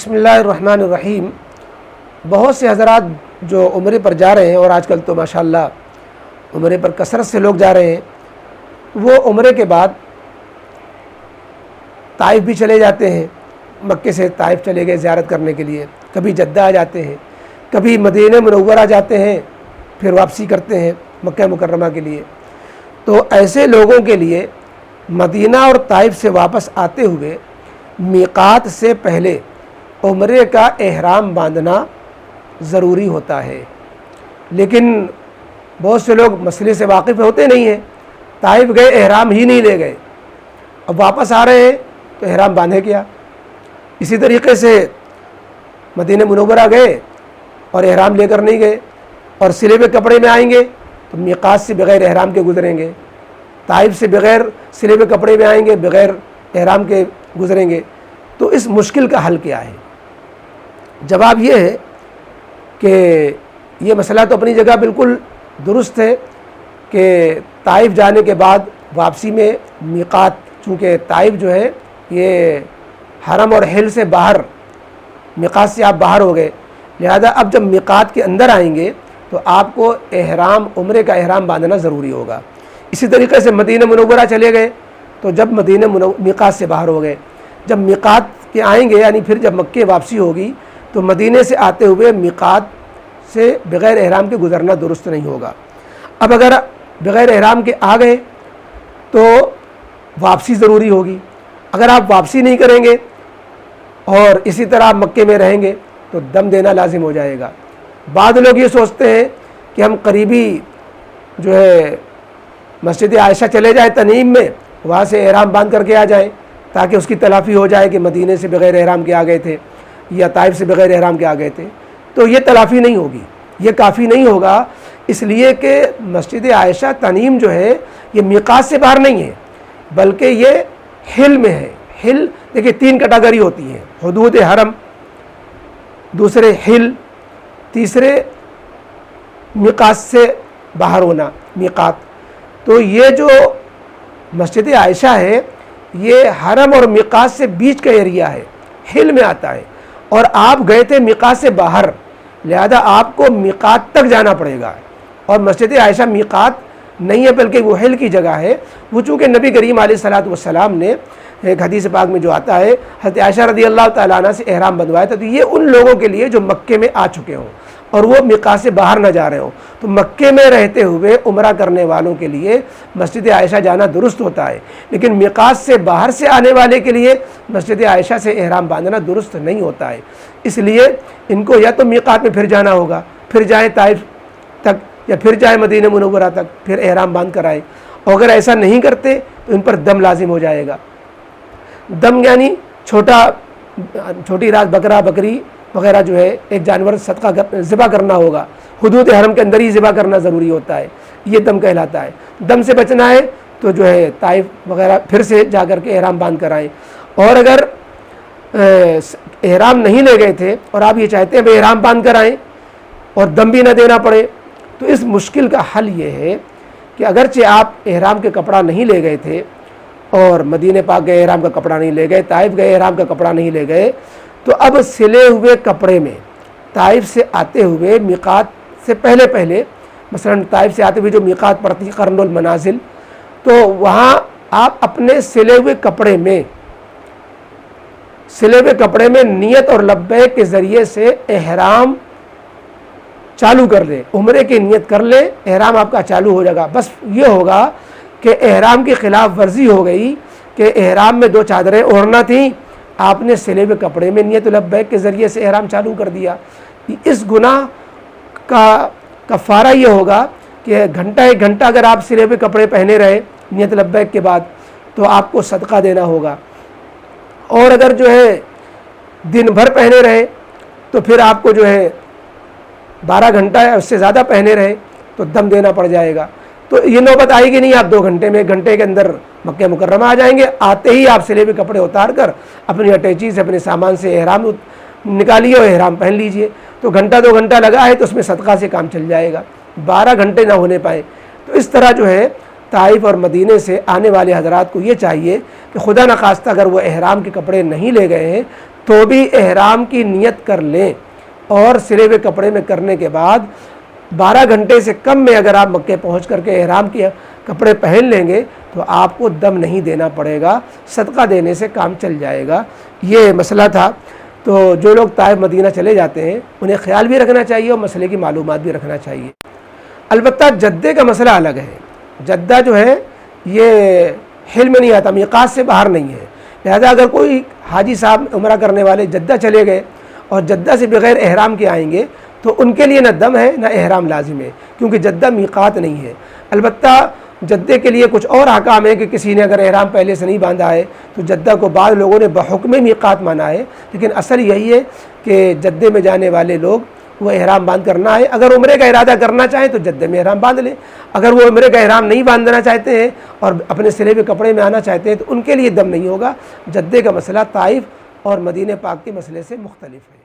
بسم اللہ الرحمن الرحیم۔ بہت سے حضرات جو عمرے پر جا رہے ہیں، اور آج کل تو ماشاءاللہ عمرے پر کثرت سے لوگ جا رہے ہیں، وہ عمرے کے بعد طائف بھی چلے جاتے ہیں۔ مکے سے طائف چلے گئے زیارت کرنے کے لیے، کبھی جدہ آ جاتے ہیں، کبھی مدینہ منورہ جاتے ہیں، پھر واپسی کرتے ہیں مکہ مکرمہ کے لیے۔ تو ایسے لوگوں کے لیے مدینہ اور طائف سے واپس آتے ہوئے میقات سے پہلے عمرے کا احرام باندھنا ضروری ہوتا ہے، لیکن بہت سے لوگ مسئلے سے واقف ہوتے نہیں ہیں۔ طائف گئے، احرام ہی نہیں لے گئے، اب واپس آ رہے ہیں تو احرام باندھے کیا؟ اسی طریقے سے مدینہ منورہ گئے اور احرام لے کر نہیں گئے، اور سلے ہوئے کپڑے میں آئیں گے تو میقات سے بغیر احرام کے گزریں گے، طائف سے بغیر سلے ہوئے کپڑے میں آئیں گے، بغیر احرام کے گزریں گے۔ تو اس مشکل کا حل کیا ہے؟ جواب یہ ہے کہ یہ مسئلہ تو اپنی جگہ بالکل درست ہے کہ طائف جانے کے بعد واپسی میں میقات، چونکہ طائف جو ہے یہ حرم اور حل سے باہر، میقات سے آپ باہر ہو گئے، لہذا اب جب میقات کے اندر آئیں گے تو آپ کو احرام، عمرے کا احرام باندھنا ضروری ہوگا۔ اسی طریقے سے مدینہ منورہ چلے گئے تو جب میقات سے باہر ہو گئے، جب میقات کے آئیں گے، یعنی پھر جب مکے واپسی ہوگی تو مدینے سے آتے ہوئے میقات سے بغیر احرام کے گزرنا درست نہیں ہوگا۔ اب اگر بغیر احرام کے آ گئے تو واپسی ضروری ہوگی۔ اگر آپ واپسی نہیں کریں گے اور اسی طرح آپ مکے میں رہیں گے تو دم دینا لازم ہو جائے گا۔ بعض لوگ یہ سوچتے ہیں کہ ہم قریبی جو ہے مسجد عائشہ چلے جائیں تنعیم میں، وہاں سے احرام باندھ کر کے آ جائیں تاکہ اس کی تلافی ہو جائے کہ مدینے سے بغیر احرام کے آ گئے تھے یا طائف سے بغیر احرام کے آ گئے تھے۔ تو یہ تلافی نہیں ہوگی، یہ کافی نہیں ہوگا، اس لیے کہ مسجد عائشہ تنعیم جو ہے یہ میقات سے باہر نہیں ہے، بلکہ یہ حل میں ہے۔ حل دیکھیں تین کیٹیگری ہوتی ہیں: حدود حرم، دوسرے حل، تیسرے میقات سے باہر ہونا میقات۔ تو یہ جو مسجد عائشہ ہے یہ حرم اور میقات سے بیچ کا ایریا ہے، حل میں آتا ہے، اور آپ گئے تھے میقات سے باہر، لہذا آپ کو میقات تک جانا پڑے گا۔ اور مسجد عائشہ میقات نہیں ہے بلکہ وہ حل کی جگہ ہے۔ وہ چونکہ نبی کریم علیہ الصلوۃ والسلام نے ایک حدیث پاک میں جو آتا ہے، حضرت عائشہ رضی اللہ تعالیٰ عنہ سے احرام بندھوایا تھا، تو یہ ان لوگوں کے لیے جو مکے میں آ چکے ہوں اور وہ میقات سے باہر نہ جا رہے ہوں۔ تو مکے میں رہتے ہوئے عمرہ کرنے والوں کے لیے مسجد عائشہ جانا درست ہوتا ہے، لیکن میقات سے باہر سے آنے والے کے لیے مسجد عائشہ سے احرام باندھنا درست نہیں ہوتا ہے۔ اس لیے ان کو یا تو میقات میں پھر جانا ہوگا، پھر جائیں طائف تک، یا پھر جائیں مدینہ منورہ تک، پھر احرام باندھ کر آئیں۔ اور اگر ایسا نہیں کرتے تو ان پر دم لازم ہو جائے گا۔ دم یعنی چھوٹی رات بکرا، بکری وغیرہ جو ہے ایک جانور صدقہ ذبح کرنا ہوگا، حدود حرم کے اندر ہی ذبح کرنا ضروری ہوتا ہے، یہ دم کہلاتا ہے۔ دم سے بچنا ہے تو جو ہے طائف وغیرہ پھر سے جا کر کے احرام باندھ کر آئیں۔ اور اگر احرام نہیں لے گئے تھے اور آپ یہ چاہتے ہیں احرام باندھ کر آئیں اور دم بھی نہ دینا پڑے، تو اس مشکل کا حل یہ ہے کہ اگرچہ آپ احرام کے کپڑا نہیں لے گئے تھے اور مدینہ پاک گئے احرام کا کپڑا نہیں لے گئے، طائف گئے احرام کا کپڑا نہیں لے گئے، تو اب سلے ہوئے کپڑے میں طائف سے آتے ہوئے میقات سے پہلے مثلا طائف سے آتے ہوئے جو میقات پڑتی ہے قرن المنازل، تو وہاں آپ اپنے سلے ہوئے کپڑے میں نیت اور لبیک کے ذریعے سے احرام چالو کر لیں، عمرے کی نیت کر لیں، احرام آپ کا چالو ہو جائے گا۔ بس یہ ہوگا کہ احرام کی خلاف ورزی ہو گئی کہ احرام میں 2 چادریں اوڑھنا تھیں، آپ نے سلے ہوئے کپڑے میں نیت لبیک کے ذریعے سے احرام چالو کر دیا۔ اس گناہ کا کفارہ یہ ہوگا کہ ایک گھنٹہ اگر آپ سلے ہوئے کپڑے پہنے رہے نیت لبیک کے بعد تو آپ کو صدقہ دینا ہوگا، اور اگر جو ہے دن بھر پہنے رہے تو پھر آپ کو جو ہے 12 گھنٹہ یا اس سے زیادہ پہنے رہے تو دم دینا پڑ جائے گا۔ تو یہ نوبت آئے گی نہیں، آپ 2 گھنٹے میں 1 گھنٹے کے اندر مکہ مکرمہ آ جائیں گے۔ آتے ہی آپ سلے ہوئے کپڑے اتار کر اپنی اٹیچی سے اپنے سامان سے احرام نکالیے اور احرام پہن لیجئے۔ تو گھنٹہ 2 گھنٹہ لگا ہے تو اس میں صدقہ سے کام چل جائے گا، 12 گھنٹے نہ ہونے پائے۔ تو اس طرح جو ہے طائف اور مدینے سے آنے والے حضرات کو یہ چاہیے کہ خدا نخواستہ اگر وہ احرام کے کپڑے نہیں لے گئے ہیں تو بھی احرام کی نیت کر لیں، اور سلے ہوئے کپڑے میں کرنے کے بعد 12 گھنٹے سے کم میں اگر آپ مکے پہنچ کر کے احرام کے کپڑے پہن لیں گے تو آپ کو دم نہیں دینا پڑے گا، صدقہ دینے سے کام چل جائے گا۔ یہ مسئلہ تھا۔ تو جو لوگ طائف مدینہ چلے جاتے ہیں انہیں خیال بھی رکھنا چاہیے اور مسئلے کی معلومات بھی رکھنا چاہیے۔ البتہ جدے کا مسئلہ الگ ہے۔ جدہ جو ہے یہ حل میں نہیں آتا، میقات سے باہر نہیں ہے، لہذا اگر کوئی حاجی صاحب عمرہ کرنے والے جدہ چلے گئے اور جدہ سے بغیر احرام کے آئیں گے تو ان کے لیے نہ دم ہے نہ احرام لازم ہے، کیونکہ جدہ میقات نہیں ہے۔ البتہ جدے کے لیے کچھ اور احکام ہے کہ کسی نے اگر احرام پہلے سے نہیں باندھا ہے تو جدہ کو بعض لوگوں نے بحکم میقات مانا ہے، لیکن اصل یہی ہے کہ جدے میں جانے والے لوگ وہ احرام باندھ کرنا ہے۔ اگر عمرے کا ارادہ کرنا چاہیں تو جدے میں احرام باندھ لیں، اگر وہ عمرے کا احرام نہیں باندھنا چاہتے ہیں اور اپنے سلے ہوئے کپڑے میں آنا چاہتے ہیں تو ان کے لیے دم نہیں ہوگا۔ جدے کا مسئلہ طائف اور مدینہ پاک کے مسئلے سے مختلف ہے۔